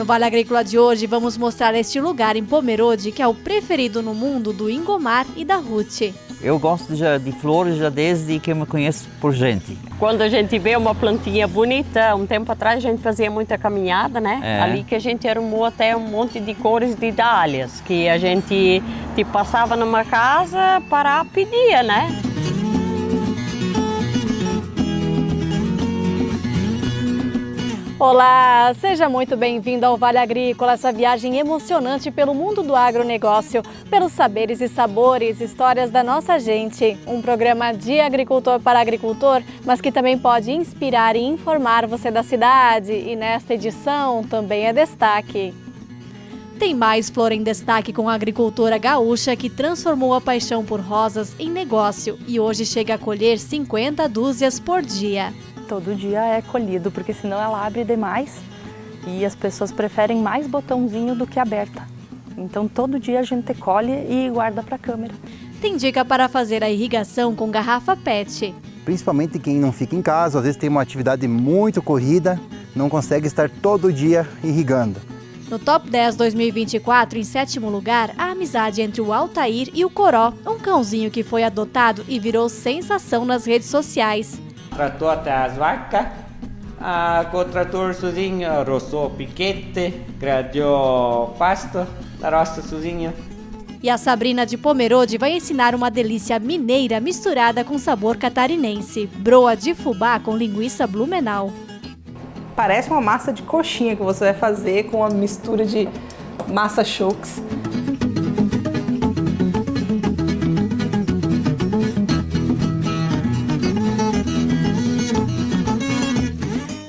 No Vale Agrícola de hoje, vamos mostrar este lugar em Pomerode, que é o preferido no mundo do Ingomar e da Ruth. Eu gosto de flores já desde que eu me conheço por gente. Quando a gente vê uma plantinha bonita, um tempo atrás a gente fazia muita caminhada, né? Ali que a gente arrumou até um monte de cores de dálias, que a gente passava numa casa para pedir, né? Olá, seja muito bem-vindo ao Vale Agrícola, essa viagem emocionante pelo mundo do agronegócio, pelos saberes e sabores, histórias da nossa gente. Um programa de agricultor para agricultor, mas que também pode inspirar e informar você da cidade. E nesta edição também é destaque. Tem mais Flor em Destaque com a agricultora gaúcha que transformou a paixão por rosas em negócio e hoje chega a colher 50 dúzias por dia. Todo dia é colhido, porque senão ela abre demais e as pessoas preferem mais botãozinho do que aberta. Então todo dia a gente colhe e guarda para a câmera. Tem dica para fazer a irrigação com garrafa PET. Principalmente quem não fica em casa, às vezes tem uma atividade muito corrida, não consegue estar todo dia irrigando. No Top 10 2024, em 7º lugar, a amizade entre o Altair e o Coró, um cãozinho que foi adotado e virou sensação nas redes sociais. Tratou até as vacas, com o trator sozinho, roçou piquete, gradeou pasto da roça sozinho. E a Sabrina de Pomerode vai ensinar uma delícia mineira misturada com sabor catarinense, broa de fubá com linguiça blumenau. Parece uma massa de coxinha que você vai fazer com uma mistura de massa choux.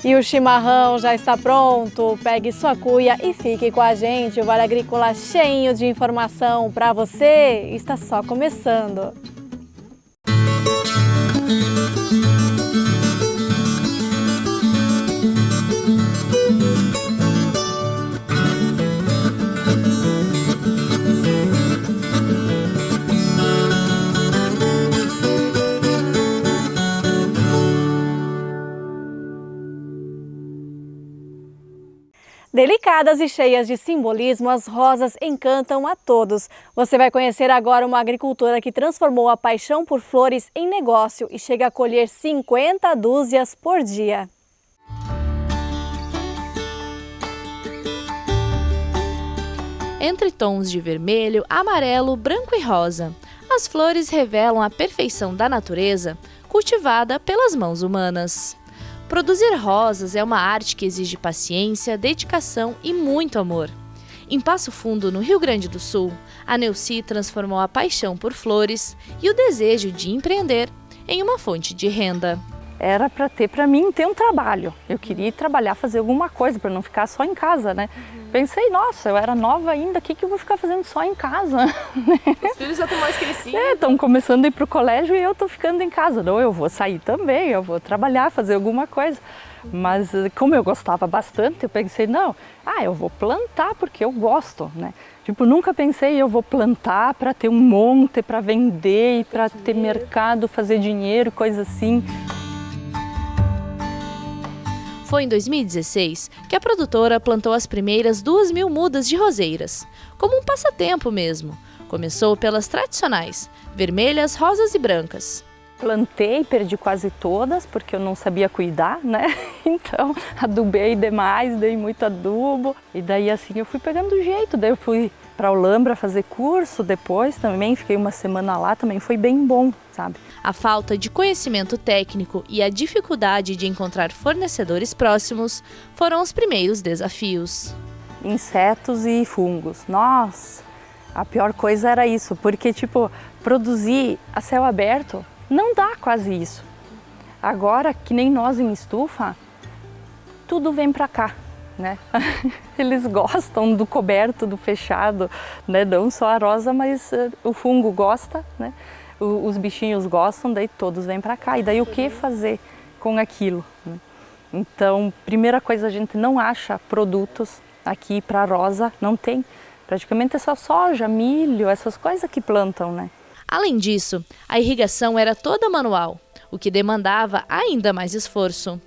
E o chimarrão já está pronto, pegue sua cuia e fique com a gente. O Vale Agrícola cheio de informação para você está só começando. Delicadas e cheias de simbolismo, as rosas encantam a todos. Você vai conhecer agora uma agricultora que transformou a paixão por flores em negócio e chega a colher 50 dúzias por dia. Entre tons de vermelho, amarelo, branco e rosa, as flores revelam a perfeição da natureza cultivada pelas mãos humanas. Produzir rosas é uma arte que exige paciência, dedicação e muito amor. Em Passo Fundo, no Rio Grande do Sul, a Neuci transformou a paixão por flores e o desejo de empreender em uma fonte de renda. Era para mim ter um trabalho. Eu queria trabalhar, fazer alguma coisa para não ficar só em casa, né? Pensei, nossa, eu era nova ainda, o que eu vou ficar fazendo só em casa? Os filhos já estão mais crescidos. Estão começando a ir para o colégio e eu estou ficando em casa. Não, eu vou sair também, eu vou trabalhar, fazer alguma coisa. Mas como eu gostava bastante, eu pensei, não, eu vou plantar porque eu gosto, né? Tipo, nunca pensei, eu vou plantar para ter um monte, para vender, para ter mercado, fazer dinheiro, coisa assim. Foi em 2016 que a produtora plantou as primeiras 2.000 mudas de roseiras, como um passatempo mesmo. Começou pelas tradicionais, vermelhas, rosas e brancas. Plantei, perdi quase todas, porque eu não sabia cuidar, né? Então, adubei demais, dei muito adubo. E daí assim eu fui pegando o jeito, daí eu fui para Olambra fazer curso depois também, fiquei uma semana lá, também foi bem bom, sabe? A falta de conhecimento técnico e a dificuldade de encontrar fornecedores próximos foram os primeiros desafios. Insetos e fungos, nossa, a pior coisa era isso, porque tipo, produzir a céu aberto não dá quase isso. Agora, que nem nós em estufa, tudo vem para cá, né? Eles gostam do coberto, do fechado, né? Não só a rosa, mas o fungo gosta, né? Os bichinhos gostam, daí todos vêm para cá. E daí o que fazer com aquilo, né? Então, primeira coisa, a gente não acha produtos aqui para rosa, não tem. Praticamente é só soja, milho, essas coisas que plantam, né? Além disso, a irrigação era toda manual, o que demandava ainda mais esforço.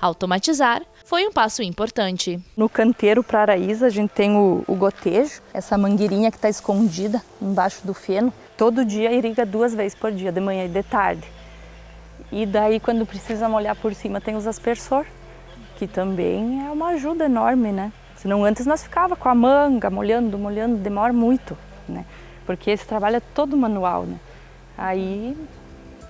Automatizar foi um passo importante. No canteiro para Araíza a gente tem o gotejo, essa mangueirinha que está escondida embaixo do feno. Todo dia irriga 2 vezes por dia, de manhã e de tarde. E daí quando precisa molhar por cima tem os aspersor, que também é uma ajuda enorme, né? Senão antes nós ficava com a manga, molhando, demora muito, né? Porque esse trabalho é todo manual, né? Aí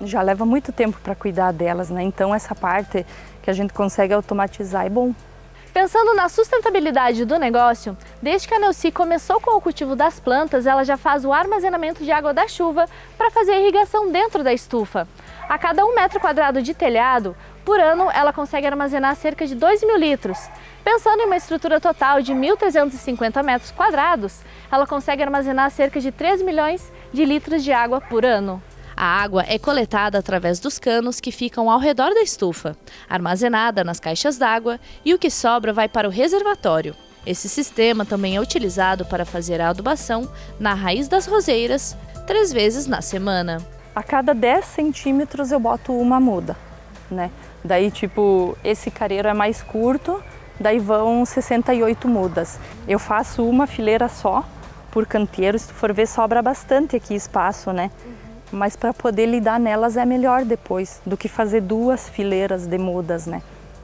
já leva muito tempo para cuidar delas, né? Então essa parte que a gente consegue automatizar é bom. Pensando na sustentabilidade do negócio, desde que a Neuci começou com o cultivo das plantas, ela já faz o armazenamento de água da chuva para fazer a irrigação dentro da estufa. A cada 1 metro quadrado de telhado, por ano, ela consegue armazenar cerca de 2.000 litros. Pensando em uma estrutura total de 1.350 metros quadrados, ela consegue armazenar cerca de 3 milhões de litros de água por ano. A água é coletada através dos canos que ficam ao redor da estufa, armazenada nas caixas d'água, e o que sobra vai para o reservatório. Esse sistema também é utilizado para fazer a adubação na raiz das roseiras 3 vezes na semana. A cada 10 centímetros eu boto uma muda, né? Daí tipo, esse careiro é mais curto, daí vão 68 mudas. Eu faço uma fileira só por canteiro, se tu for ver sobra bastante aqui espaço, né? Mas para poder lidar nelas é melhor depois do que fazer 2 fileiras de mudas, né?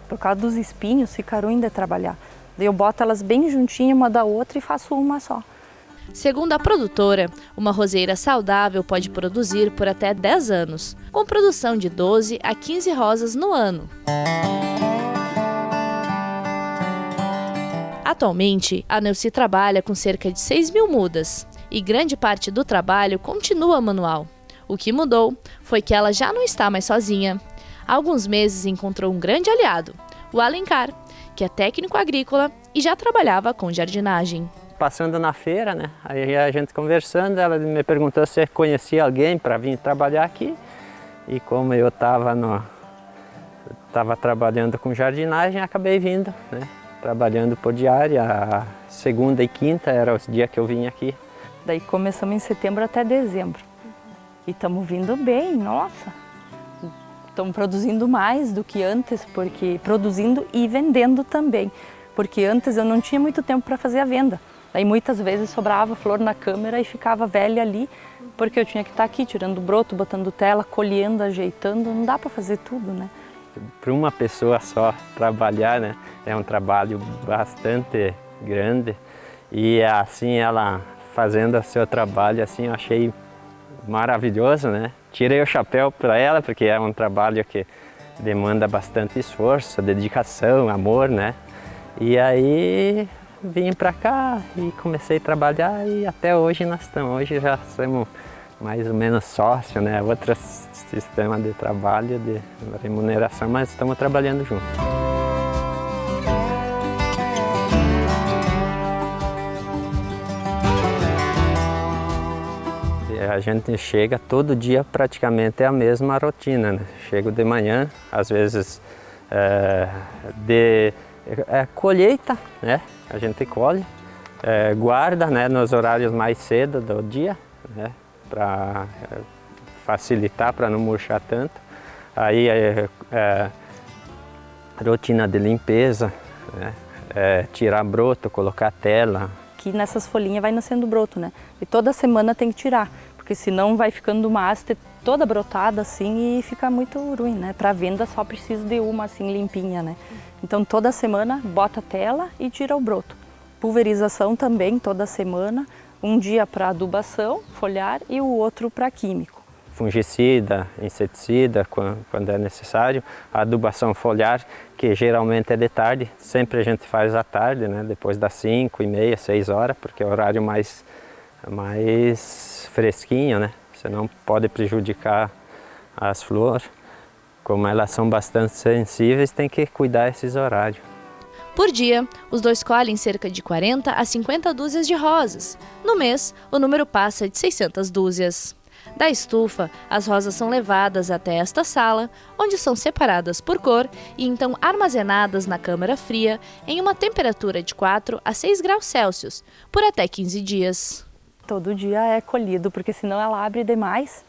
Por causa dos espinhos fica ruim de trabalhar. Daí eu boto elas bem juntinho uma da outra e faço uma só. Segundo a produtora, uma roseira saudável pode produzir por até 10 anos, com produção de 12 a 15 rosas no ano. Atualmente, a Neuci trabalha com cerca de 6.000 mudas e grande parte do trabalho continua manual. O que mudou foi que ela já não está mais sozinha. Há alguns meses encontrou um grande aliado, o Alencar, que é técnico agrícola e já trabalhava com jardinagem. Passando na feira, né? Aí a gente conversando, ela me perguntou se eu conhecia alguém para vir trabalhar aqui. E como eu estava trabalhando com jardinagem, acabei vindo, né? Trabalhando por diária, a segunda e quinta era os dias que eu vim aqui. Daí começamos em setembro até dezembro. E estamos vindo bem, nossa. Estamos produzindo mais do que antes, porque produzindo e vendendo também. Porque antes eu não tinha muito tempo para fazer a venda. Daí muitas vezes sobrava flor na câmera e ficava velha ali, porque eu tinha que estar aqui tirando broto, botando tela, colhendo, ajeitando, não dá para fazer tudo, né? Para uma pessoa só trabalhar, né, é um trabalho bastante grande e assim ela fazendo o seu trabalho assim eu achei maravilhoso, né? Tirei o chapéu para ela porque é um trabalho que demanda bastante esforço, dedicação, amor, né? E aí vim para cá e comecei a trabalhar e até hoje nós estamos. Hoje já somos mais ou menos sócios, né? Outro sistema de trabalho, de remuneração, mas estamos trabalhando juntos. A gente chega todo dia praticamente é a mesma rotina, né? Chego de manhã, às vezes colheita, né? A gente colhe, guarda, né, nos horários mais cedo do dia, né, para facilitar, para não murchar tanto. Aí rotina de limpeza, né, tirar broto, colocar tela. Aqui nessas folhinhas vai nascendo broto, né? E toda semana tem que tirar, porque senão vai ficando uma haste toda brotada assim e fica muito ruim, né? Para venda só precisa de uma assim limpinha, né? Então toda semana bota a tela e tira o broto. Pulverização também toda semana, um dia para adubação, foliar e o outro para químico. Fungicida, inseticida quando é necessário, a adubação foliar, que geralmente é de tarde, sempre a gente faz à tarde, né? Depois das 5h30, 6 horas, porque é o horário mais fresquinho, né? Senão pode prejudicar as flores. Como elas são bastante sensíveis, tem que cuidar esses horários. Por dia, os dois colhem cerca de 40 a 50 dúzias de rosas. No mês, o número passa de 600 dúzias. Da estufa, as rosas são levadas até esta sala, onde são separadas por cor e então armazenadas na câmara fria em uma temperatura de 4 a 6 graus Celsius, por até 15 dias. Todo dia é colhido, porque senão ela abre demais.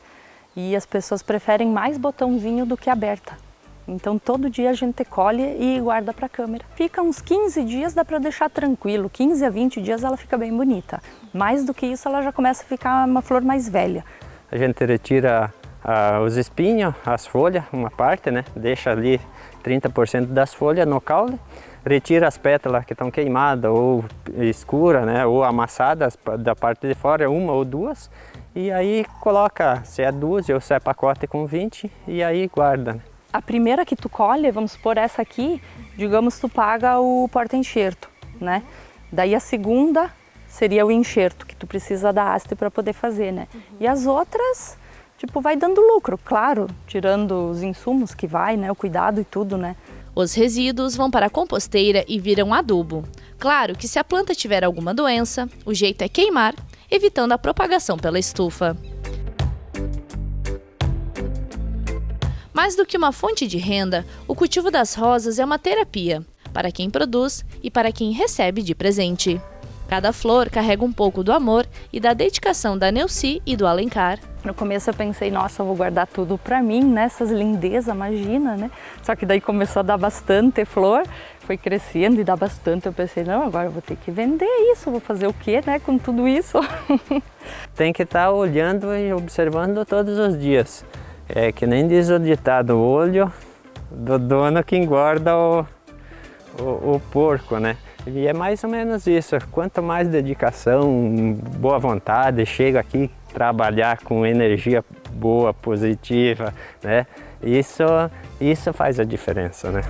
E as pessoas preferem mais botãozinho do que aberta. Então todo dia a gente colhe e guarda para a câmera. Fica uns 15 dias, dá para deixar tranquilo, 15 a 20 dias ela fica bem bonita. Mais do que isso ela já começa a ficar uma flor mais velha. A gente retira os espinhos, as folhas, uma parte, né? Deixa ali 30% das folhas no caule, retira as pétalas que estão queimadas ou escuras, né? Ou amassadas da parte de fora, uma ou duas, e aí coloca, se é dúzia ou se é pacote com 20, e aí guarda, né? A primeira que tu colhe, vamos supor essa aqui, digamos tu paga o porta-enxerto, né? Daí a segunda seria o enxerto, que tu precisa da haste para poder fazer, né? E as outras, tipo, vai dando lucro, claro, tirando os insumos que vai, né? O cuidado e tudo, né? Os resíduos vão para a composteira e viram adubo. Claro que se a planta tiver alguma doença, o jeito é queimar, evitando a propagação pela estufa. Mais do que uma fonte de renda, o cultivo das rosas é uma terapia, para quem produz e para quem recebe de presente. Cada flor carrega um pouco do amor e da dedicação da Neuci e do Alencar. No começo eu pensei, nossa, eu vou guardar tudo para mim, né? Essas lindezas, imagina, né? Só que daí começou a dar bastante flor, foi crescendo e dá bastante. Eu pensei, não, agora eu vou ter que vender isso, vou fazer o quê, né, com tudo isso? Tem que estar olhando e observando todos os dias. É que nem diz o ditado, o olho do dono que engorda o porco, né? E é mais ou menos isso, quanto mais dedicação, boa vontade, chega aqui trabalhar com energia boa, positiva, né? Isso faz a diferença, né?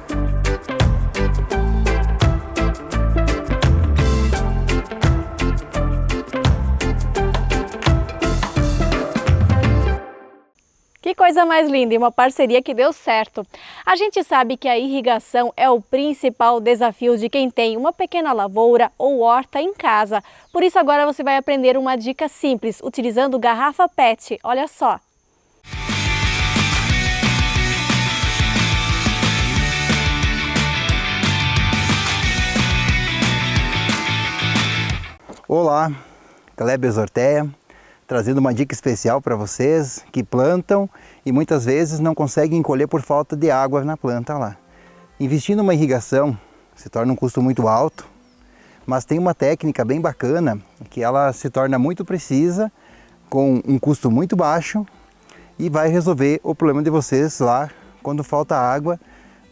Que coisa mais linda e uma parceria que deu certo. A gente sabe que a irrigação é o principal desafio de quem tem uma pequena lavoura ou horta em casa. Por isso agora você vai aprender uma dica simples, utilizando garrafa PET. Olha só. Olá, Kleber Zorteia, trazendo uma dica especial para vocês que plantam e muitas vezes não conseguem colher por falta de água na planta lá. Investir numa irrigação se torna um custo muito alto, mas tem uma técnica bem bacana que ela se torna muito precisa, com um custo muito baixo e vai resolver o problema de vocês lá quando falta água,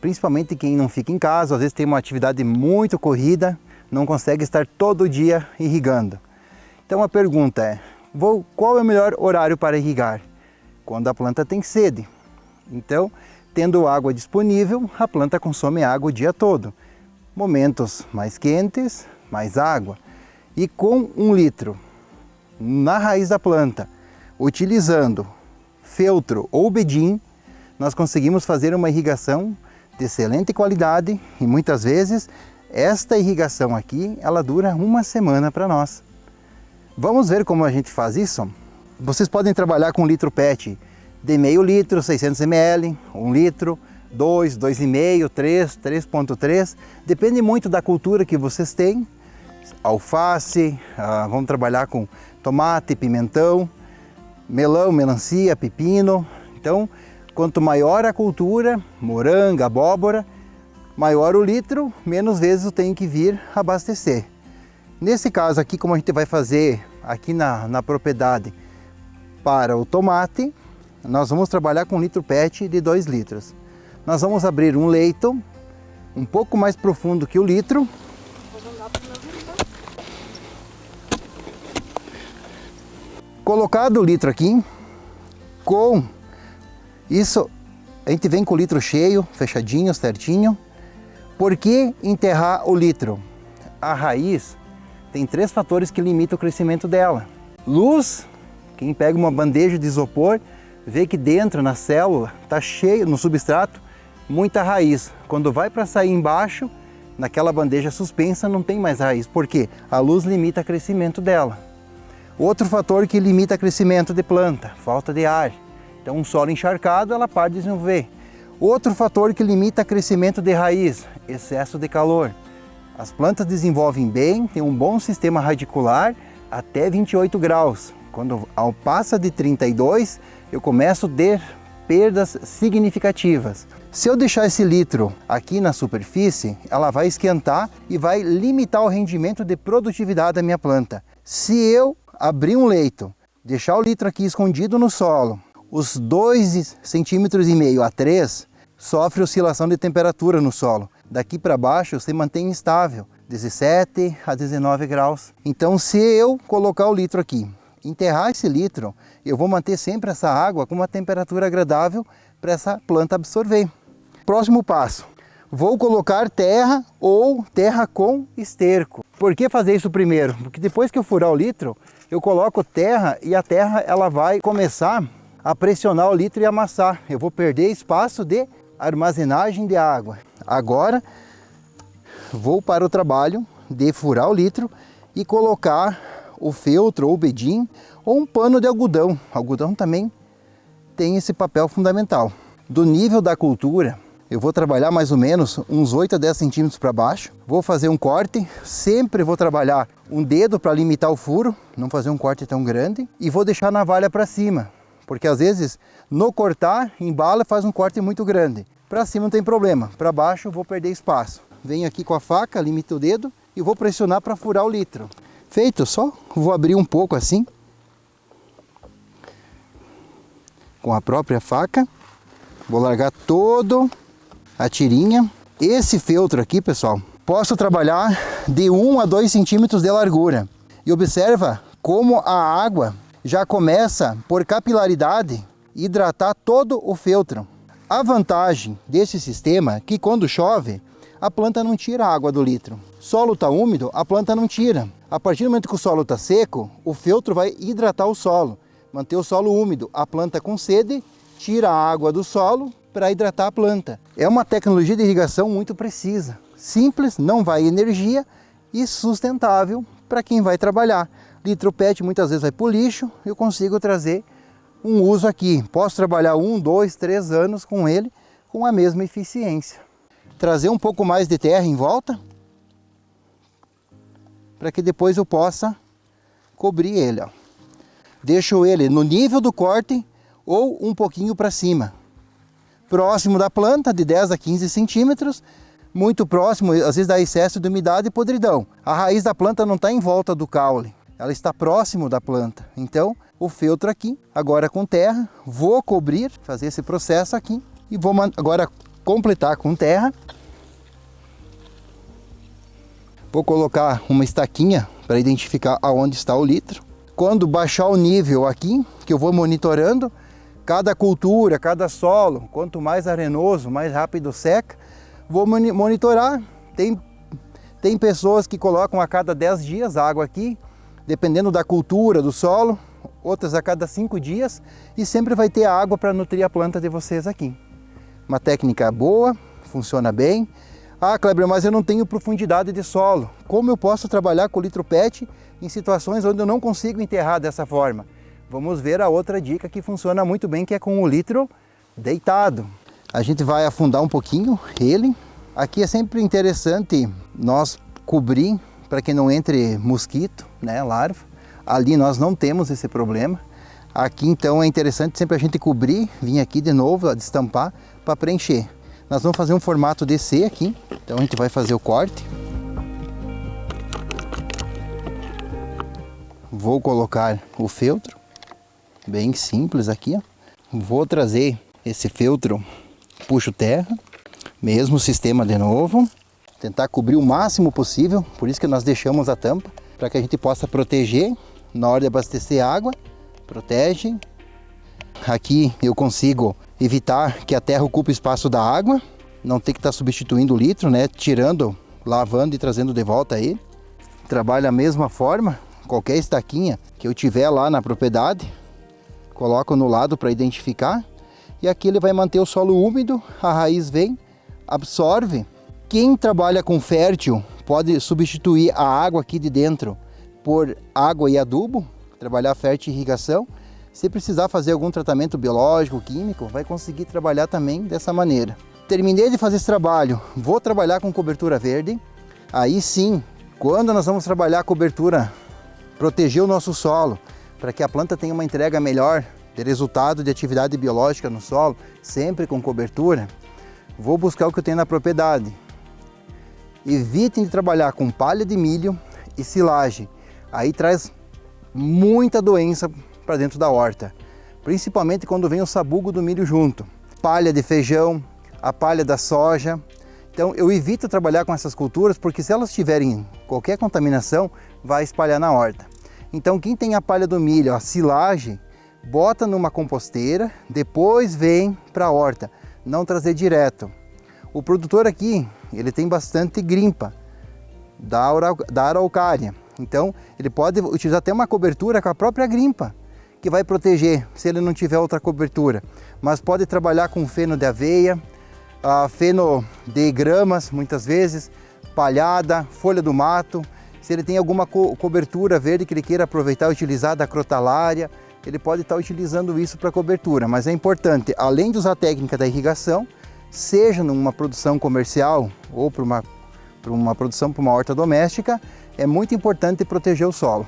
principalmente quem não fica em casa, às vezes tem uma atividade muito corrida, não consegue estar todo dia irrigando. Então a pergunta é, qual é o melhor horário para irrigar? Quando a planta tem sede. Então, tendo água disponível, a planta consome água o dia todo. Momentos mais quentes, mais água. E com 1 litro na raiz da planta, utilizando feltro ou bedim, nós conseguimos fazer uma irrigação de excelente qualidade e muitas vezes esta irrigação aqui, ela dura 1 semana para nós. Vamos ver como a gente faz isso? Vocês podem trabalhar com 1 litro PET de meio litro, 600 ml, 1 litro, 2, 2,5, 3, 3,3. Depende muito da cultura que vocês têm. Alface, vamos trabalhar com tomate, pimentão, melão, melancia, pepino. Então, quanto maior a cultura, morango, abóbora, maior o litro, menos vezes eu tenho que vir abastecer. Nesse caso aqui, como a gente vai fazer aqui na propriedade para o tomate, nós vamos trabalhar com 1 litro PET de 2 litros. Nós vamos abrir um leito um pouco mais profundo que o litro. Colocado o litro aqui, com isso a gente vem com o litro cheio, fechadinho, certinho. Por que enterrar o litro? A raiz tem 3 fatores que limitam o crescimento dela. Luz, quem pega uma bandeja de isopor, vê que dentro, na célula, está cheio, no substrato, muita raiz. Quando vai para sair embaixo, naquela bandeja suspensa, não tem mais raiz. Por quê? A luz limita o crescimento dela. Outro fator que limita o crescimento de planta, falta de ar. Então, um solo encharcado, ela para de desenvolver. Outro fator que limita o crescimento de raiz, excesso de calor. As plantas desenvolvem bem, têm um bom sistema radicular até 28 graus. Quando passa de 32, eu começo a perdas significativas. Se eu deixar esse litro aqui na superfície, ela vai esquentar e vai limitar o rendimento de produtividade da minha planta. Se eu abrir um leito, deixar o litro aqui escondido no solo, os 2,5 centímetros a 3 sofre oscilação de temperatura no solo. Daqui para baixo se mantém estável, 17 a 19 graus. Então, se eu colocar o litro aqui, enterrar esse litro, eu vou manter sempre essa água com uma temperatura agradável para essa planta absorver. Próximo passo, vou colocar terra ou terra com esterco. Por que fazer isso primeiro? Porque depois que eu furar o litro, eu coloco terra e a terra ela vai começar a pressionar o litro e amassar. Eu vou perder espaço de armazenagem de água. Agora, vou para o trabalho de furar o litro e colocar o feltro ou bedim ou um pano de algodão. Algodão também tem esse papel fundamental. Do nível da cultura, eu vou trabalhar mais ou menos uns 8 a 10 centímetros para baixo. Vou fazer um corte, sempre vou trabalhar um dedo para limitar o furo, não fazer um corte tão grande. E vou deixar a navalha para cima, porque às vezes no cortar, embala e faz um corte muito grande. Para cima não tem problema, para baixo eu vou perder espaço. Venho aqui com a faca, limito o dedo e vou pressionar para furar o litro. Feito, só vou abrir um pouco assim, com a própria faca. Vou largar todo a tirinha. Esse feltro aqui, pessoal, posso trabalhar de 1 a 2 centímetros de largura. E observa como a água já começa, por capilaridade, hidratar todo o feltro. A vantagem desse sistema é que quando chove, a planta não tira a água do litro. Solo está úmido, a planta não tira. A partir do momento que o solo está seco, o feltro vai hidratar o solo, manter o solo úmido. A planta com sede tira a água do solo para hidratar a planta. É uma tecnologia de irrigação muito precisa, simples, não vai energia e sustentável para quem vai trabalhar. Litro PET muitas vezes vai para o lixo, eu consigo trazer um uso aqui. Posso trabalhar 1, 2, 3 anos com ele com a mesma eficiência. Trazer um pouco mais de terra em volta para que depois eu possa cobrir ele. Ó. Deixo ele no nível do corte ou um pouquinho para cima. Próximo da planta, de 10 a 15 centímetros, muito próximo, às vezes dá excesso de umidade e podridão. A raiz da planta não está em volta do caule, ela está próximo da planta. Então, o feltro aqui, agora com terra, vou cobrir, fazer esse processo aqui e vou agora completar com terra. Vou colocar uma estaquinha para identificar aonde está o litro. Quando baixar o nível aqui, que eu vou monitorando, cada cultura, cada solo, quanto mais arenoso, mais rápido seca, vou monitorar. Tem pessoas que colocam a cada 10 dias água aqui, dependendo da cultura, do solo, outras a cada 5 dias, e sempre vai ter água para nutrir a planta de vocês aqui. Uma técnica boa, funciona bem. Ah, Kleber, mas eu não tenho profundidade de solo. Como eu posso trabalhar com o litro PET em situações onde eu não consigo enterrar dessa forma? Vamos ver a outra dica que funciona muito bem, que é com o litro deitado. A gente vai afundar um pouquinho ele. Aqui é sempre interessante nós cobrir para que não entre mosquito, né, larva. Ali nós não temos esse problema. Aqui então é interessante sempre a gente cobrir, vir aqui de novo, destampar para preencher. Nós vamos fazer um formato DC aqui, então a gente vai fazer o corte. Vou colocar o feltro, bem simples aqui, ó. Vou trazer esse feltro, puxo terra, mesmo sistema de novo. Tentar cobrir o máximo possível, por isso que nós deixamos a tampa, para que a gente possa proteger na hora de abastecer água, protege. Aqui eu consigo evitar que a terra ocupe o espaço da água, não ter que estar substituindo o litro, né? Tirando, lavando e trazendo de volta ele. Trabalha da mesma forma, qualquer estaquinha que eu tiver lá na propriedade, coloco no lado para identificar, e aqui ele vai manter o solo úmido, a raiz vem, absorve. Quem trabalha com fértil pode substituir a água aqui de dentro por água e adubo, trabalhar fértil e irrigação. Se precisar fazer algum tratamento biológico, químico, vai conseguir trabalhar também dessa maneira. Terminei de fazer esse trabalho, vou trabalhar com cobertura verde. Aí sim, quando nós vamos trabalhar a cobertura, proteger o nosso solo, para que a planta tenha uma entrega melhor de resultado de atividade biológica no solo, sempre com cobertura, vou buscar o que eu tenho na propriedade. Evitem de trabalhar com palha de milho e silagem. Aí traz muita doença para dentro da horta, principalmente quando vem o sabugo do milho junto. Palha de feijão, a palha da soja. Então eu evito trabalhar com essas culturas porque se elas tiverem qualquer contaminação, vai espalhar na horta. Então quem tem a palha do milho, a silagem, bota numa composteira, depois vem para a horta, não trazer direto. O produtor aqui, ele tem bastante grimpa da araucária, então ele pode utilizar até uma cobertura com a própria grimpa, que vai proteger se ele não tiver outra cobertura. Mas pode trabalhar com feno de aveia, feno de gramas, muitas vezes, palhada, folha do mato. Se ele tem alguma cobertura verde que ele queira aproveitar e utilizar da crotalária, ele pode estar utilizando isso para cobertura. Mas é importante, além de usar a técnica da irrigação, seja numa produção comercial ou para uma produção para uma horta doméstica, é muito importante proteger o solo.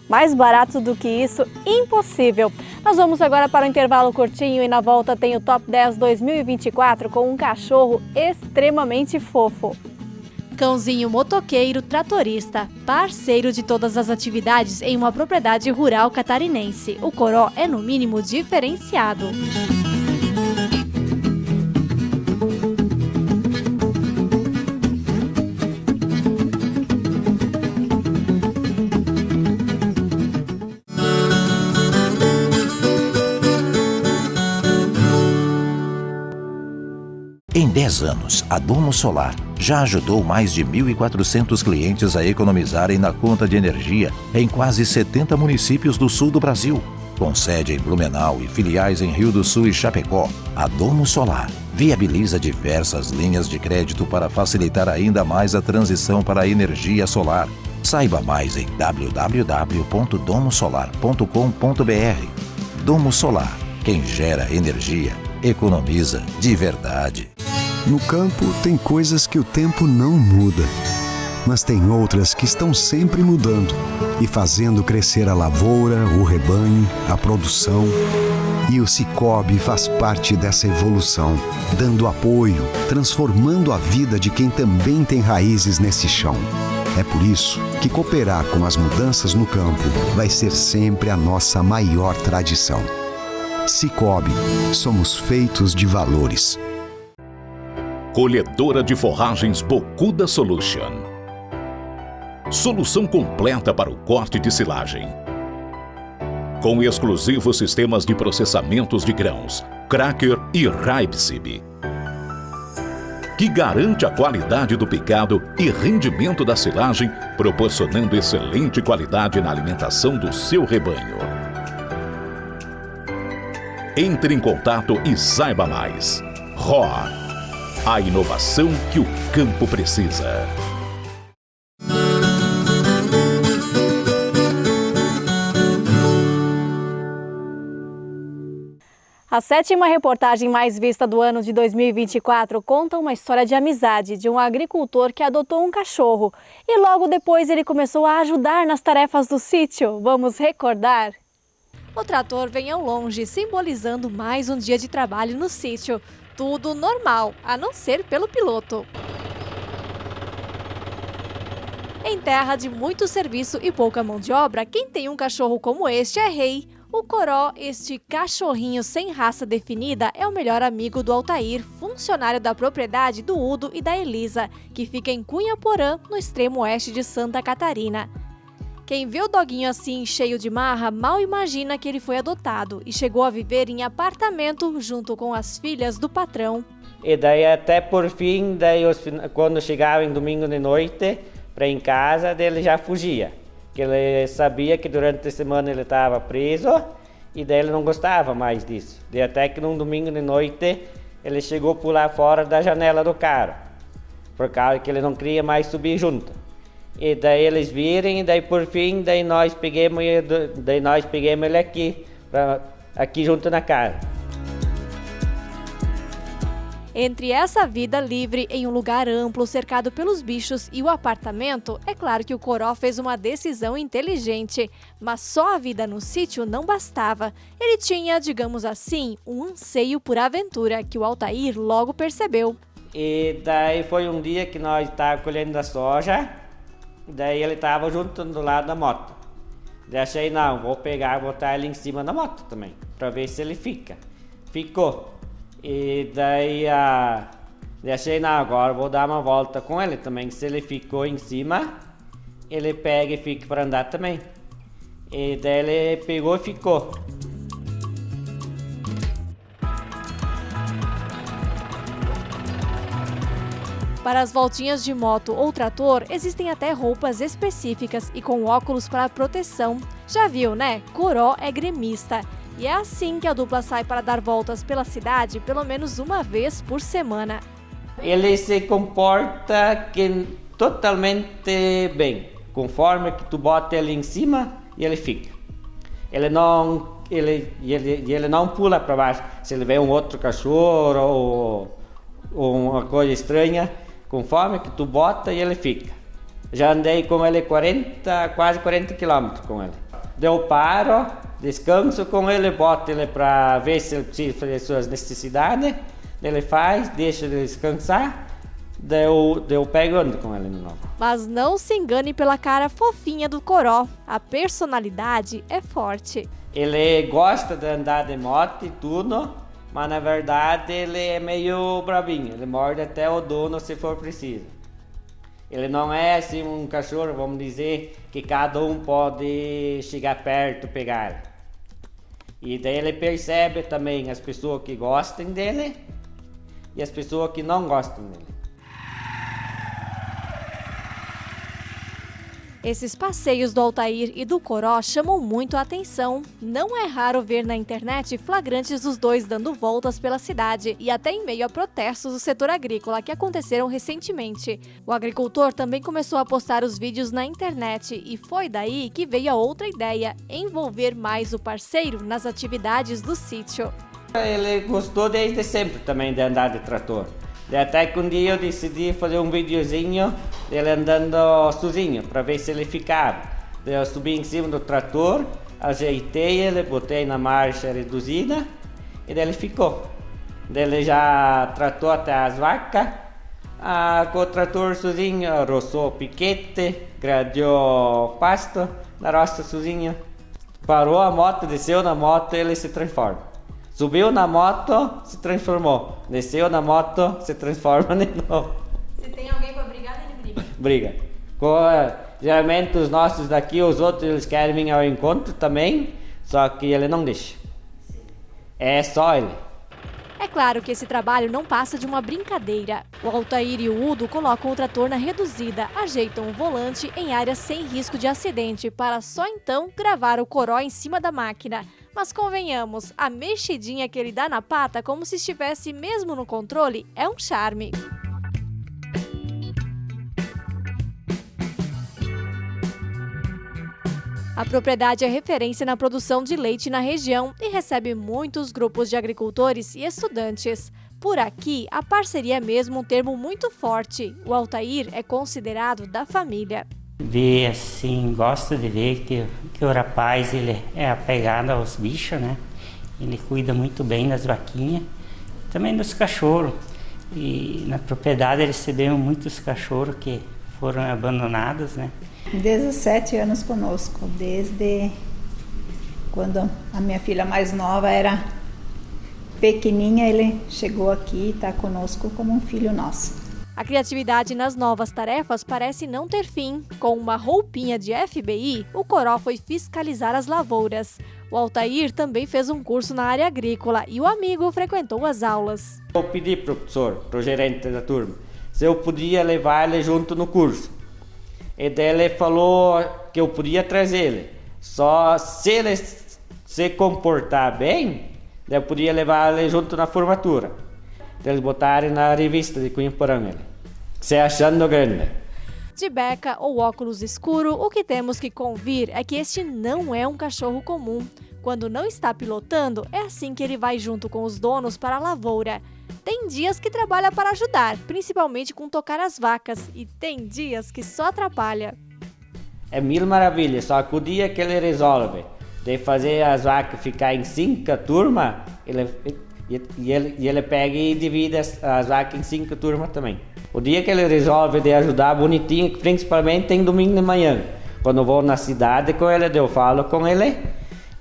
Mais barato do que isso, impossível! Nós vamos agora para o intervalo curtinho e na volta tem o Top 10 2024 com um cachorro extremamente fofo. Cãozinho motoqueiro tratorista, parceiro de todas as atividades em uma propriedade rural catarinense. O Coró é no mínimo diferenciado. Em 10 anos, a Domo Solar já ajudou mais de 1.400 clientes a economizarem na conta de energia em quase 70 municípios do sul do Brasil. Com sede em Blumenau e filiais em Rio do Sul e Chapecó, a Domo Solar viabiliza diversas linhas de crédito para facilitar ainda mais a transição para a energia solar. Saiba mais em www.domosolar.com.br. Domo Solar, quem gera energia, economiza de verdade. No campo tem coisas que o tempo não muda, mas tem outras que estão sempre mudando e fazendo crescer a lavoura, o rebanho, a produção. E o Sicoob faz parte dessa evolução, dando apoio, transformando a vida de quem também tem raízes nesse chão. É por isso que cooperar com as mudanças no campo vai ser sempre a nossa maior tradição. Sicoob, somos feitos de valores. Colhedora de forragens Bocuda Solution. Solução completa para o corte de silagem. Com exclusivos sistemas de processamentos de grãos, Cracker e Raipsib, que garante a qualidade do picado e rendimento da silagem, proporcionando excelente qualidade na alimentação do seu rebanho. Entre em contato e saiba mais. Roar, a inovação que o campo precisa. A 7ª reportagem mais vista do ano de 2024 conta uma história de amizade de um agricultor que adotou um cachorro e logo depois ele começou a ajudar nas tarefas do sítio. Vamos recordar? O trator vem ao longe, simbolizando mais um dia de trabalho no sítio. Tudo normal, a não ser pelo piloto. Em terra de muito serviço e pouca mão de obra, quem tem um cachorro como este é rei. O Coró, este cachorrinho sem raça definida, é o melhor amigo do Altair, funcionário da propriedade do Udo e da Elisa, que fica em Cunhaporã, no extremo oeste de Santa Catarina. Quem vê o doguinho assim, cheio de marra, mal imagina que ele foi adotado e chegou a viver em apartamento junto com as filhas do patrão. E daí até por fim, quando chegava em domingo de noite para ir em casa, ele já fugia. Que ele sabia que durante a semana ele estava preso e daí ele não gostava mais disso. E até que num domingo de noite ele chegou a pular fora da janela do carro, por causa que ele não queria mais subir junto. E daí eles viram e daí por fim nós pegamos ele aqui junto na casa. Entre essa vida livre em um lugar amplo, cercado pelos bichos, e o apartamento, é claro que o Coró fez uma decisão inteligente. Mas só a vida no sítio não bastava. Ele tinha, digamos assim, um anseio por aventura, que o Altair logo percebeu. E daí foi um dia que nós estávamos colhendo a soja, daí ele estava junto do lado da moto. Daí achei, não, vou pegar e botar ele em cima da moto também, para ver se ele fica. Ficou. E daí achei, não, agora vou dar uma volta com ele também. Se ele ficou em cima, ele pega e fica para andar também. E daí ele pegou e ficou. Para as voltinhas de moto ou trator, existem até roupas específicas e com óculos para proteção. Já viu, né? Coró é gremista. E é assim que a dupla sai para dar voltas pela cidade pelo menos uma vez por semana. Ele se comporta totalmente bem. Conforme que tu bota ele em cima, ele fica. Ele não pula para baixo. Se ele vê um outro cachorro ou uma coisa estranha, conforme que tu bota, ele fica. Já andei com ele quase 40 km com ele. Eu paro, descanso com ele, boto ele para ver se ele precisa fazer suas necessidades. Ele faz, deixa ele descansar, daí eu pego e ando com ele de novo. Mas não se engane pela cara fofinha do Coró, a personalidade é forte. Ele gosta de andar de moto e tudo, mas na verdade ele é meio brabinho, ele morde até o dono se for preciso. Ele não é assim um cachorro, vamos dizer, que cada um pode chegar perto e pegar. E daí ele percebe também as pessoas que gostam dele e as pessoas que não gostam dele. Esses passeios do Altair e do Coró chamam muito a atenção. Não é raro ver na internet flagrantes dos dois dando voltas pela cidade e até em meio a protestos do setor agrícola que aconteceram recentemente. O agricultor também começou a postar os vídeos na internet e foi daí que veio a outra ideia, envolver mais o parceiro nas atividades do sítio. Ele gostou desde sempre também de andar de trator. Até que um dia eu decidi fazer um videozinho dele andando sozinho, para ver se ele ficava. Eu subi em cima do trator, ajeitei ele, botei na marcha reduzida e daí ele ficou. Daí ele já tratou até as vacas, com o trator sozinho, roçou o piquete, gradeou pasto na roça sozinho. Parou a moto, desceu na moto e ele se transforma. Subiu na moto, se transformou. Desceu na moto, se transforma de novo. Se tem alguém para brigar, ele briga. Briga. Geralmente os nossos daqui, os outros, eles querem vir ao encontro também, só que ele não deixa. É só ele. É claro que esse trabalho não passa de uma brincadeira. O Altair e o Udo colocam o trator na reduzida, ajeitam o volante em áreas sem risco de acidente, para só então gravar o Coró em cima da máquina. Mas convenhamos, a mexidinha que ele dá na pata, como se estivesse mesmo no controle, é um charme. A propriedade é referência na produção de leite na região e recebe muitos grupos de agricultores e estudantes. Por aqui, a parceria é mesmo um termo muito forte. O Altair é considerado da família. Ver assim, gosto de ver que o rapaz ele é apegado aos bichos, né? Ele cuida muito bem das vaquinhas, também dos cachorros. E na propriedade recebemos muitos cachorros que foram abandonados, né? 17 anos conosco, desde quando a minha filha mais nova era pequenininha, ele chegou aqui e está conosco como um filho nosso. A criatividade nas novas tarefas parece não ter fim. Com uma roupinha de FBI, o Coró foi fiscalizar as lavouras. O Altair também fez um curso na área agrícola e o amigo frequentou as aulas. Eu pedi para o professor, para o gerente da turma, se eu podia levar ele junto no curso. E daí ele falou que eu podia trazer ele. Só se ele se comportar bem, eu podia levar ele junto na formatura. Eles botarem na revista de Cunha Porã ele. Se achando grande. De beca ou óculos escuro, o que temos que convir é que este não é um cachorro comum. Quando não está pilotando, é assim que ele vai junto com os donos para a lavoura. Tem dias que trabalha para ajudar, principalmente com tocar as vacas, e tem dias que só atrapalha. É mil maravilhas, só que o dia que ele resolve de fazer as vacas ficar em 5 turmas, ele pega e divide as vacas em 5 turmas também. O dia que ele resolve de ajudar bonitinho, principalmente em domingo de manhã, quando eu vou na cidade com ele, eu falo com ele,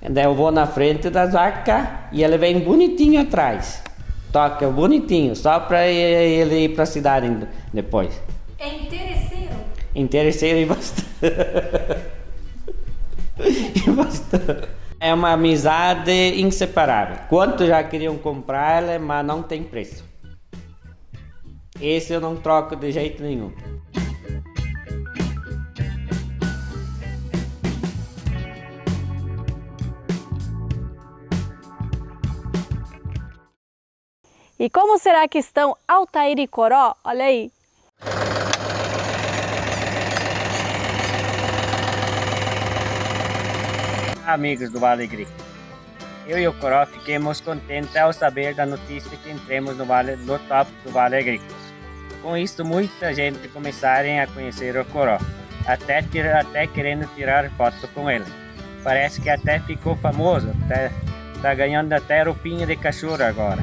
daí eu vou na frente das vacas e ele vem bonitinho atrás. Toca bonitinho, só para ele ir para a cidade depois. É interesseiro? Interesseiro e bastante. É uma amizade inseparável. Quantos já queriam comprar ela, mas não tem preço. Esse eu não troco de jeito nenhum. E como será que estão Altair e Coró? Olha aí. Amigos do Vale Agrícola, eu e o Coró fiquemos contentes ao saber da notícia que entremos no top do Vale Agrícola. Com isso, muita gente começarem a conhecer o Coró, até querendo tirar foto com ele. Parece que até ficou famoso, tá ganhando até roupinha de cachorro agora.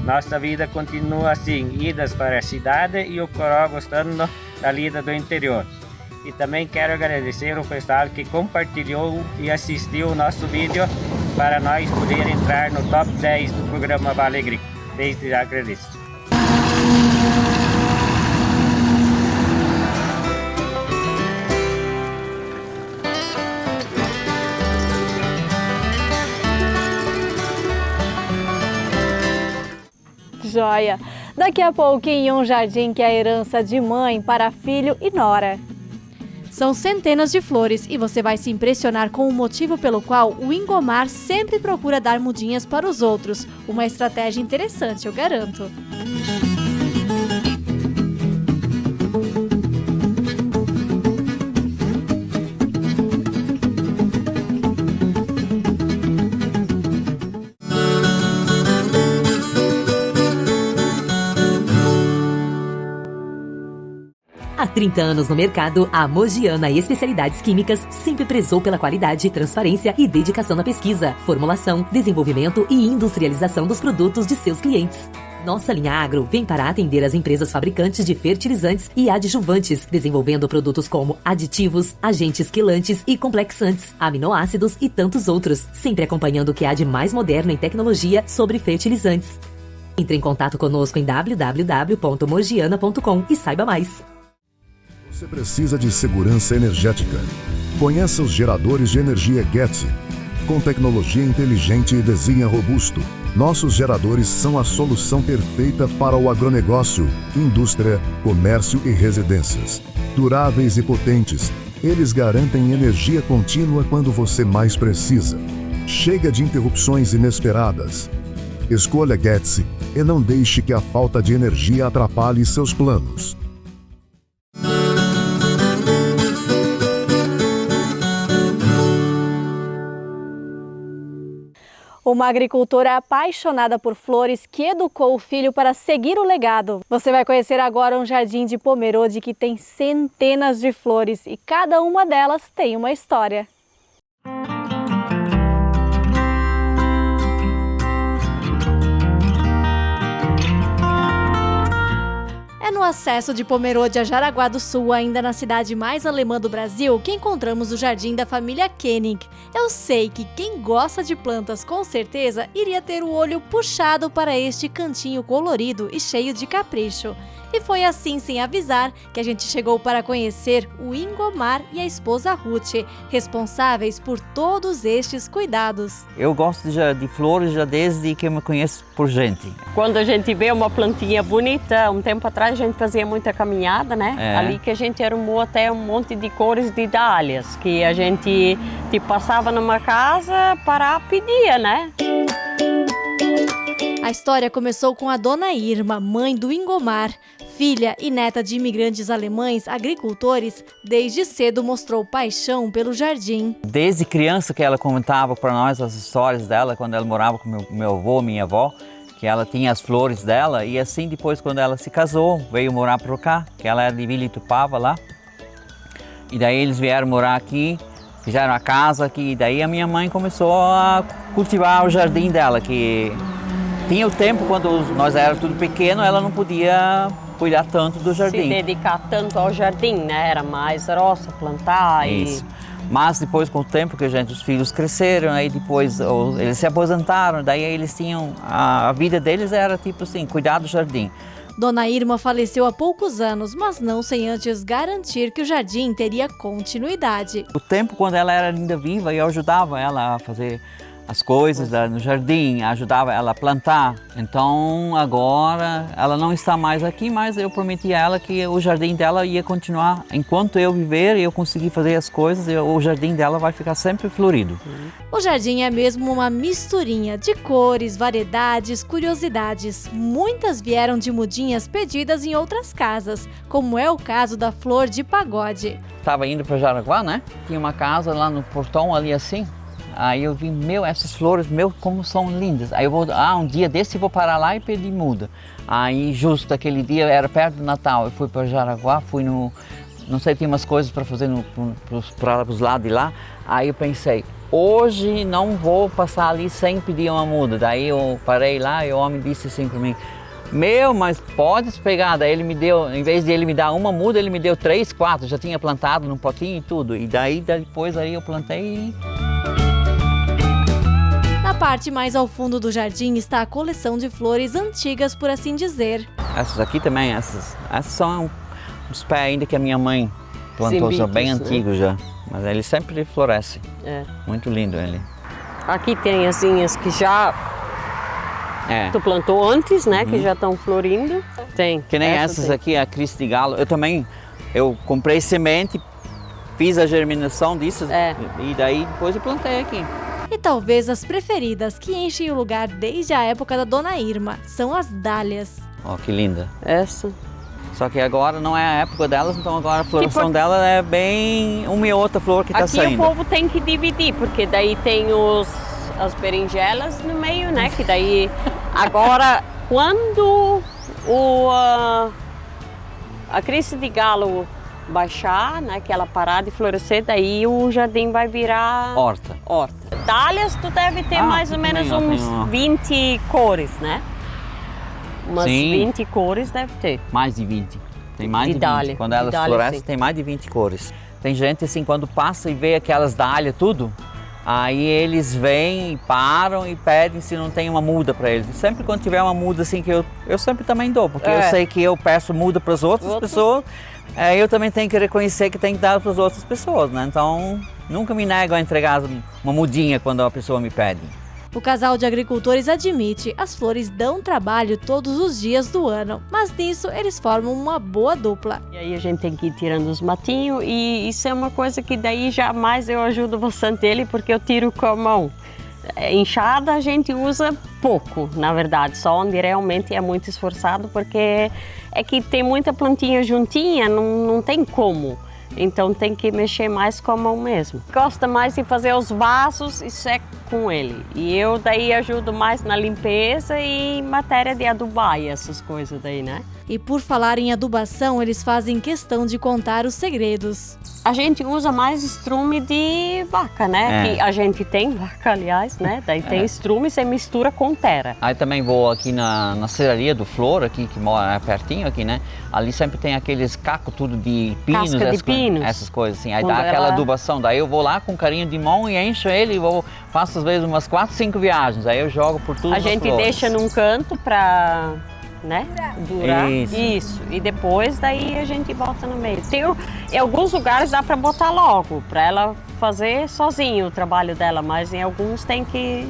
Nossa vida continua assim, idas para a cidade e o Coró gostando da lida do interior. E também quero agradecer o pessoal que compartilhou e assistiu o nosso vídeo para nós poder entrar no top 10 do programa Vale Agrícola. Desde já agradeço. Joia! Daqui a pouquinho, um jardim que é a herança de mãe para filho e nora. São centenas de flores e você vai se impressionar com o motivo pelo qual o Ingomar sempre procura dar mudinhas para os outros. Uma estratégia interessante, eu garanto. Há 30 anos no mercado, a Mogiana Especialidades Químicas sempre prezou pela qualidade, transparência e dedicação na pesquisa, formulação, desenvolvimento e industrialização dos produtos de seus clientes. Nossa linha Agro vem para atender as empresas fabricantes de fertilizantes e adjuvantes, desenvolvendo produtos como aditivos, agentes quelantes e complexantes, aminoácidos e tantos outros, sempre acompanhando o que há de mais moderno em tecnologia sobre fertilizantes. Entre em contato conosco em www.mogiana.com e saiba mais. Você precisa de segurança energética. Conheça os geradores de energia Getty. Com tecnologia inteligente e desenho robusto, nossos geradores são a solução perfeita para o agronegócio, indústria, comércio e residências. Duráveis e potentes, eles garantem energia contínua quando você mais precisa. Chega de interrupções inesperadas. Escolha Getty e não deixe que a falta de energia atrapalhe seus planos. Uma agricultora apaixonada por flores que educou o filho para seguir o legado. Você vai conhecer agora um jardim de Pomerode que tem centenas de flores e cada uma delas tem uma história. É no acesso de Pomerode a Jaraguá do Sul, ainda na cidade mais alemã do Brasil, que encontramos o jardim da família Koenig. Eu sei que quem gosta de plantas com certeza iria ter o olho puxado para este cantinho colorido e cheio de capricho. E foi assim, sem avisar, que a gente chegou para conhecer o Ingomar e a esposa Ruth, responsáveis por todos estes cuidados. Eu gosto de flores já desde que eu me conheço por gente. Quando a gente vê uma plantinha bonita, um tempo atrás a gente fazia muita caminhada, né? Ali que a gente arrumou até um monte de cores de dálias, que a gente passava numa casa para pedir, né? A história começou com a dona Irma, mãe do Ingomar. Filha e neta de imigrantes alemães, agricultores, desde cedo mostrou paixão pelo jardim. Desde criança que ela comentava para nós as histórias dela, quando ela morava com meu avô, minha avó, que ela tinha as flores dela, e assim depois quando ela se casou, veio morar para cá, que ela era de Vila Itupava lá. E daí eles vieram morar aqui, fizeram a casa aqui, e daí a minha mãe começou a cultivar o jardim dela, que tinha o tempo, quando nós éramos tudo pequeno, ela não podia cuidar tanto do jardim. Se dedicar tanto ao jardim, né? Era mais roça, plantar Isso. Mas depois, com o tempo que os filhos cresceram, aí depois eles se aposentaram, daí eles tinham, a vida deles era tipo assim, cuidar do jardim. Dona Irma faleceu há poucos anos, mas não sem antes garantir que o jardim teria continuidade. O tempo, quando ela era ainda viva, eu ajudava ela a fazer as coisas no jardim, ajudava ela a plantar. Então agora ela não está mais aqui, mas eu prometi a ela que o jardim dela ia continuar. Enquanto eu viver e eu conseguir fazer as coisas, o jardim dela vai ficar sempre florido. O jardim é mesmo uma misturinha de cores, variedades, curiosidades. Muitas vieram de mudinhas pedidas em outras casas, como é o caso da flor de pagode. Estava indo para Jaraguá, né? Tinha uma casa lá no portão ali assim. Aí eu vi, essas flores, como são lindas. Aí eu vou, um dia desse eu vou parar lá e pedir muda. Aí justo aquele dia, era perto do Natal, eu fui para Jaraguá, fui não sei, tinha umas coisas para fazer para os lados de lá. Aí eu pensei, hoje não vou passar ali sem pedir uma muda. Daí eu parei lá e o homem disse assim para mim, mas podes pegar. Daí ele me deu, em vez de ele me dar uma muda, ele me deu 3, 4, já tinha plantado num potinho e tudo. E daí depois aí eu plantei e... Na parte mais ao fundo do jardim está a coleção de flores antigas, por assim dizer. Essas aqui também, essas são uns pés ainda que a minha mãe plantou, são bem antigos já. Mas ele sempre floresce. Muito lindo ele. Aqui tem assim as que já tu plantou antes, né? Que já estão florindo. Tem. Que nem essas aqui, a Cris de Galo. Eu comprei semente, fiz a germinação disso e daí depois eu plantei aqui. E talvez as preferidas que enchem o lugar desde a época da Dona Irma são as dálias. Ó, que linda. Essa. Só que agora não é a época delas, então agora a floração dela é bem uma e outra flor que está saindo. Aqui o povo tem que dividir, porque daí tem as berinjelas no meio, né? Que daí agora quando a crise de galo baixar, né, que ela parar de florescer, daí o jardim vai virar horta. Dálias tu deve ter mais ou menos uns 20 cores, né? Umas 20 cores deve ter. Mais de 20. Tem mais de 20. Dália. Quando elas florescem, tem mais de 20 cores. Tem gente assim, quando passa e vê aquelas dálias tudo, aí eles vêm e param e pedem se não tem uma muda para eles. Sempre quando tiver uma muda assim, que eu sempre também dou, porque eu sei que eu peço muda para as outras pessoas, eu também tenho que reconhecer que tem que dar para as outras pessoas, né? Então, nunca me nego a entregar uma mudinha quando a pessoa me pede. O casal de agricultores admite, as flores dão trabalho todos os dias do ano, mas nisso eles formam uma boa dupla. E aí a gente tem que ir tirando os matinhos e isso é uma coisa que daí jamais eu ajudo bastante ele, porque eu tiro com a mão. Enxada a gente usa pouco, na verdade, só onde realmente é muito esforçado, porque é que tem muita plantinha juntinha, não tem como. Então tem que mexer mais com a mão mesmo. Gosta mais de fazer os vasos e seco com ele. E eu daí ajudo mais na limpeza e matéria de adubar e essas coisas daí, né? E por falar em adubação, eles fazem questão de contar os segredos. A gente usa mais estrume de vaca, né? Que a gente tem vaca, aliás, né? Daí tem estrume e você mistura com terra. Aí também vou aqui na serraria do Flor, aqui que mora pertinho aqui, né? Ali sempre tem aqueles cacos tudo de pinos, essas coisas assim. Aí dá aquela adubação. Daí eu vou lá com carinho de mão e encho ele e faço às vezes umas 4, 5 viagens. Aí eu jogo por tudo. A gente deixa num canto pra... né? Durar. Isso. E depois daí a gente bota no meio. Em alguns lugares dá para botar logo, para ela fazer sozinho o trabalho dela, mas em alguns tem que...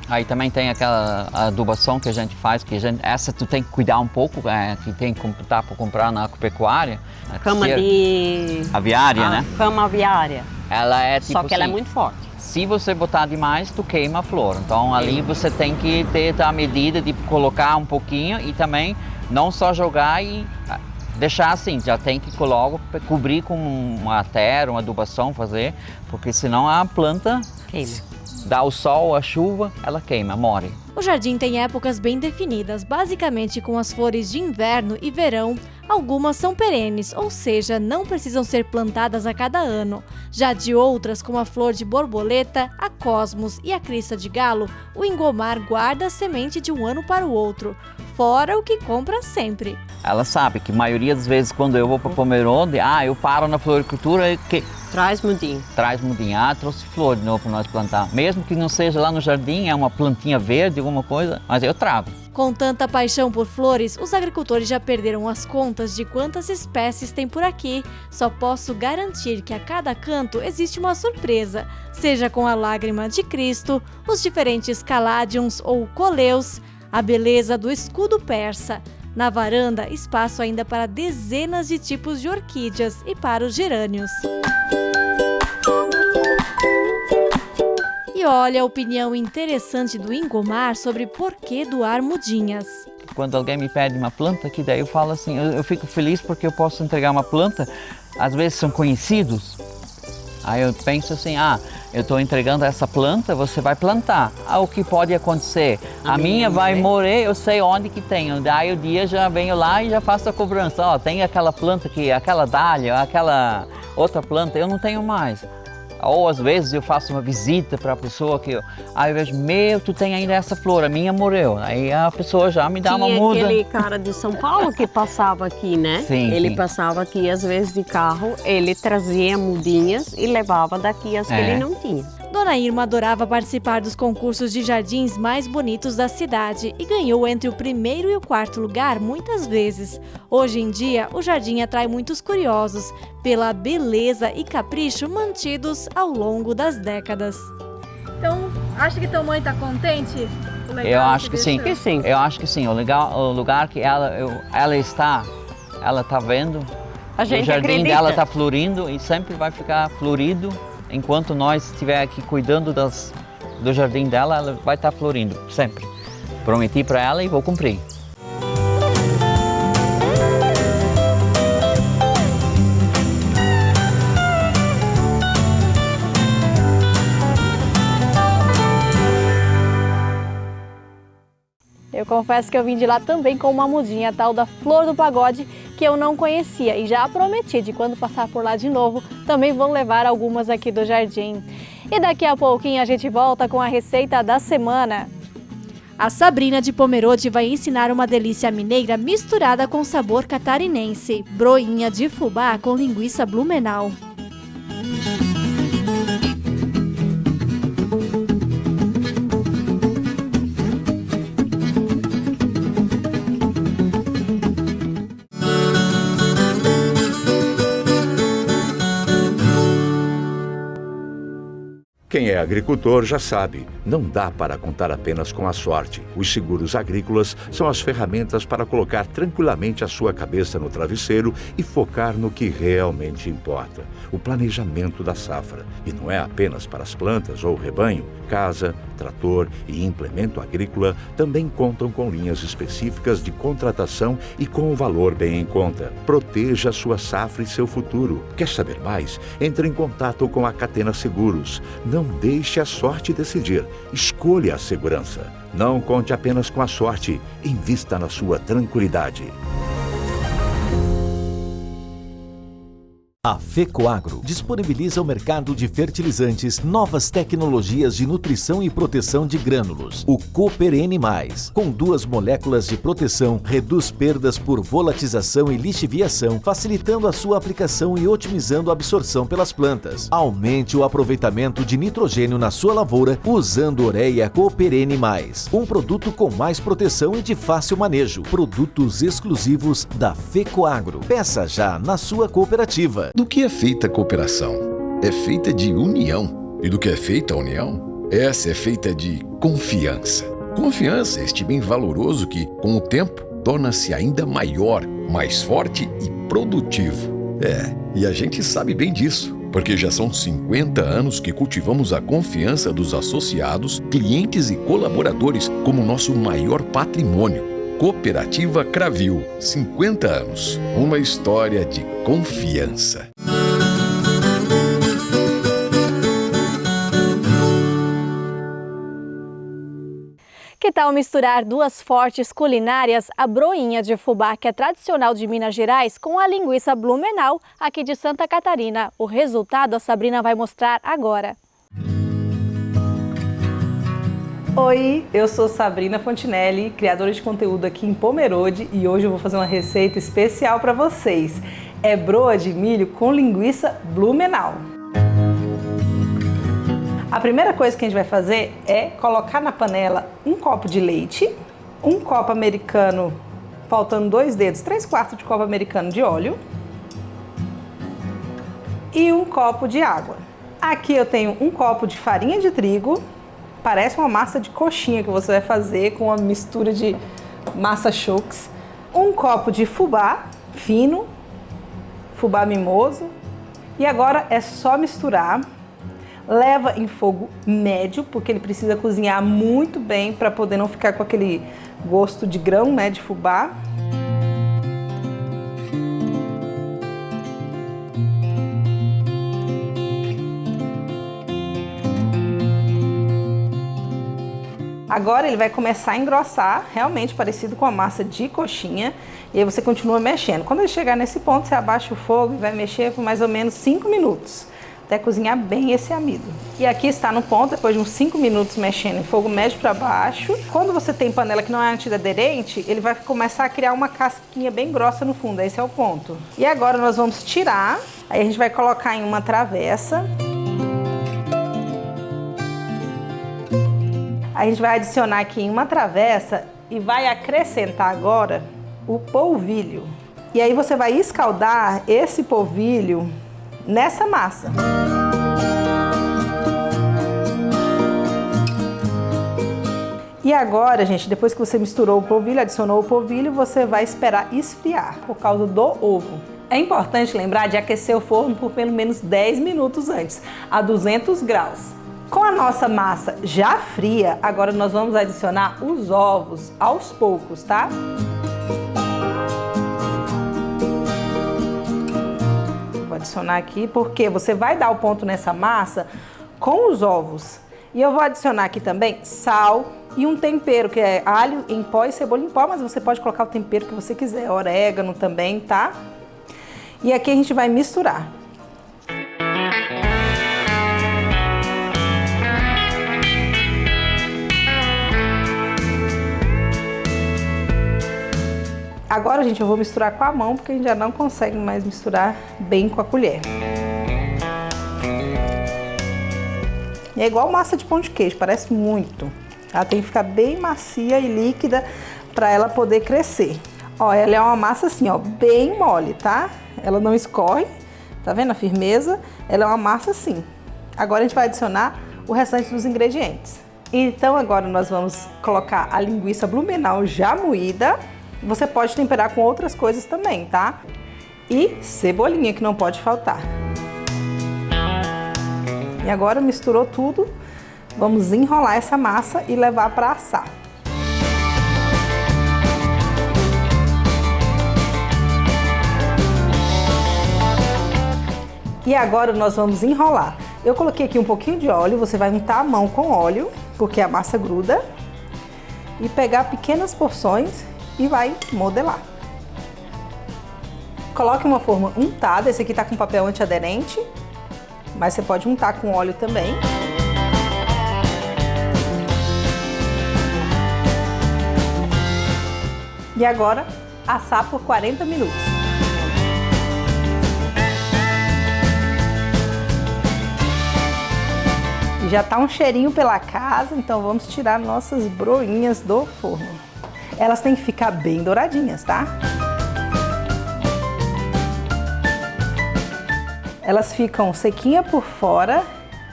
Aí também tem aquela adubação que a gente faz, essa tu tem que cuidar um pouco, que tem que para comprar na agropecuária. Cama de... aviária, né? Cama aviária. Ela é tipo Só que ela é muito forte. Se você botar demais, tu queima a flor. Então ali você tem que ter a medida de colocar um pouquinho e também não só jogar e deixar assim. Já tem que logo cobrir com uma terra, uma adubação, fazer, porque senão a planta dá o sol, a chuva, ela queima, morre. O jardim tem épocas bem definidas, basicamente com as flores de inverno e verão. Algumas são perenes, ou seja, não precisam ser plantadas a cada ano. Já de outras, como a flor de borboleta, a cosmos e a crista de galo, o engomar guarda a semente de um ano para o outro, fora o que compra sempre. Ela sabe que a maioria das vezes quando eu vou para Pomerode, eu paro na floricultura e traz mudinha. Traz mudinha, trouxe flor de novo para nós plantar. Mesmo que não seja lá no jardim, é uma plantinha verde, alguma coisa, mas eu trago. Com tanta paixão por flores, os agricultores já perderam as contas de quantas espécies tem por aqui. Só posso garantir que a cada canto existe uma surpresa, seja com a lágrima de Cristo, os diferentes caladiums ou coleus, a beleza do escudo persa. Na varanda, espaço ainda para dezenas de tipos de orquídeas e para os gerânios. E olha a opinião interessante do Ingomar sobre por que doar mudinhas. Quando alguém me pede uma planta, que daí eu falo assim, eu fico feliz porque eu posso entregar uma planta, às vezes são conhecidos. Aí eu penso assim, eu estou entregando essa planta, você vai plantar. O que pode acontecer? A minha vai morrer, eu sei onde que tem. Daí o dia já venho lá e já faço a cobrança. Tem aquela planta aqui, aquela dália, aquela outra planta, eu não tenho mais. Ou às vezes eu faço uma visita para a pessoa que eu vejo, tu tem ainda essa flor, a minha morreu. Aí a pessoa já me dá uma muda. Tinha aquele cara de São Paulo que passava aqui, né? Sim, ele sim. Passava aqui às vezes de carro, ele trazia mudinhas e levava daqui as que ele não tinha. Dona Irma adorava participar dos concursos de jardins mais bonitos da cidade e ganhou entre o primeiro e o quarto lugar muitas vezes. Hoje em dia, o jardim atrai muitos curiosos pela beleza e capricho mantidos ao longo das décadas. Então, acha que tua mãe está contente? Eu acho que sim. Eu acho que sim. O lugar que ela está vendo, a gente o jardim acredita. dela está florindo e sempre vai ficar florido. Enquanto nós estiver aqui cuidando do jardim dela, ela vai estar florindo, sempre. Prometi para ela e vou cumprir. Eu confesso que eu vim de lá também com uma mudinha, a tal da Flor do Pagode, que eu não conhecia e já prometi de quando passar por lá de novo, também vou levar algumas aqui do jardim. E daqui a pouquinho a gente volta com a receita da semana. A Sabrina de Pomerode vai ensinar uma delícia mineira misturada com sabor catarinense, broinha de fubá com linguiça Blumenau. Quem é agricultor já sabe, não dá para contar apenas com a sorte. Os seguros agrícolas são as ferramentas para colocar tranquilamente a sua cabeça no travesseiro e focar no que realmente importa, o planejamento da safra. E não é apenas para as plantas ou rebanho. Casa, trator e implemento agrícola também contam com linhas específicas de contratação e com o valor bem em conta. Proteja a sua safra e seu futuro. Quer saber mais? Entre em contato com a Catena Seguros. Não deixe a sorte decidir. Escolha a segurança. Não conte apenas com a sorte. Invista na sua tranquilidade. A FECOAGRO disponibiliza ao mercado de fertilizantes novas tecnologias de nutrição e proteção de grânulos. O Cooper N+, com 2 moléculas de proteção, reduz perdas por volatização e lixiviação, facilitando a sua aplicação e otimizando a absorção pelas plantas. Aumente o aproveitamento de nitrogênio na sua lavoura usando Ureia Cooper N+, um produto com mais proteção e de fácil manejo. Produtos exclusivos da FECOAGRO. Peça já na sua cooperativa. Do que é feita a cooperação? É feita de união. E do que é feita a união? Essa é feita de confiança. Confiança é este bem valoroso que, com o tempo, torna-se ainda maior, mais forte e produtivo. E a gente sabe bem disso, porque já são 50 anos que cultivamos a confiança dos associados, clientes e colaboradores como nosso maior patrimônio. Cooperativa Cravil, 50 anos. Uma história de confiança. Que tal misturar duas fortes culinárias, a broinha de fubá, que é tradicional de Minas Gerais, com a linguiça Blumenau, aqui de Santa Catarina? O resultado a Sabrina vai mostrar agora. Oi, eu sou Sabrina Fontinelli, criadora de conteúdo aqui em Pomerode, e hoje eu vou fazer uma receita especial para vocês. É broa de milho com linguiça Blumenau. A primeira coisa que a gente vai fazer é colocar na panela um copo de leite, um copo americano, faltando 2 dedos, 3/4 de copo americano de óleo e um copo de água. Aqui eu tenho um copo de farinha de trigo, parece uma massa de coxinha que você vai fazer com uma mistura de massa choux, um copo de fubá fino, fubá mimoso, e agora é só misturar. Leva em fogo médio, porque ele precisa cozinhar muito bem para poder não ficar com aquele gosto de grão, né, de fubá. Agora ele vai começar a engrossar, realmente parecido com a massa de coxinha, e aí você continua mexendo. Quando ele chegar nesse ponto, você abaixa o fogo e vai mexer por mais ou menos 5 minutos, até cozinhar bem esse amido. E aqui está no ponto, depois de uns 5 minutos mexendo em fogo médio para baixo. Quando você tem panela que não é antiaderente, ele vai começar a criar uma casquinha bem grossa no fundo, esse é o ponto. E agora nós vamos tirar, aí a gente vai colocar em uma travessa. A gente vai adicionar aqui em uma travessa e vai acrescentar agora o polvilho. E aí você vai escaldar esse polvilho nessa massa. E agora, gente, depois que você misturou o polvilho, adicionou o polvilho, você vai esperar esfriar por causa do ovo. É importante lembrar de aquecer o forno por pelo menos 10 minutos antes, a 200 graus. Com a nossa massa já fria, agora nós vamos adicionar os ovos aos poucos, tá? Vou adicionar aqui porque você vai dar o ponto nessa massa com os ovos. E eu vou adicionar aqui também sal e um tempero, que é alho em pó e cebola em pó, mas você pode colocar o tempero que você quiser, orégano também, tá? E aqui a gente vai misturar. Agora, gente, eu vou misturar com a mão, porque a gente já não consegue mais misturar bem com a colher. E é igual massa de pão de queijo, parece muito. Ela tem que ficar bem macia e líquida para ela poder crescer. Ó, ela é uma massa assim, ó, bem mole, tá? Ela não escorre, tá vendo a firmeza? Ela é uma massa assim. Agora a gente vai adicionar o restante dos ingredientes. Então agora nós vamos colocar a linguiça Blumenau já moída. Você pode temperar com outras coisas também, tá? E cebolinha, que não pode faltar. E agora misturou tudo, vamos enrolar essa massa e levar para assar. E agora nós vamos enrolar. Eu coloquei aqui um pouquinho de óleo, você vai untar a mão com óleo, porque a massa gruda. E pegar pequenas porções e vai modelar. Coloque uma forma untada, esse aqui tá com papel antiaderente, mas você pode untar com óleo também. E agora, assar por 40 minutos. E já tá um cheirinho pela casa, então vamos tirar nossas broinhas do forno. Elas têm que ficar bem douradinhas, tá? Elas ficam sequinhas por fora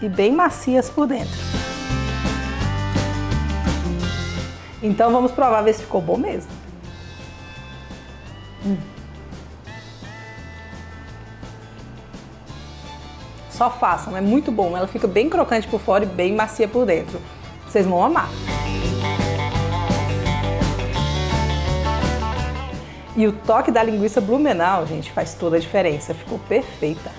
e bem macias por dentro. Então vamos provar, ver se ficou bom mesmo. Só façam, é muito bom. Ela fica bem crocante por fora e bem macia por dentro. Vocês vão amar. E o toque da linguiça Blumenau, gente, faz toda a diferença. Ficou perfeita.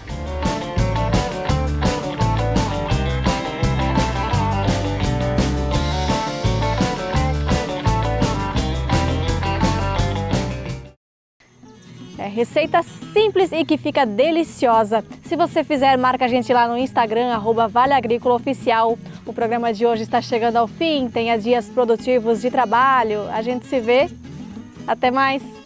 receita simples e que fica deliciosa. Se você fizer, marca a gente lá no Instagram, @ValeAgrícolaOficial. O programa de hoje está chegando ao fim, tenha dias produtivos de trabalho. A gente se vê. Até mais!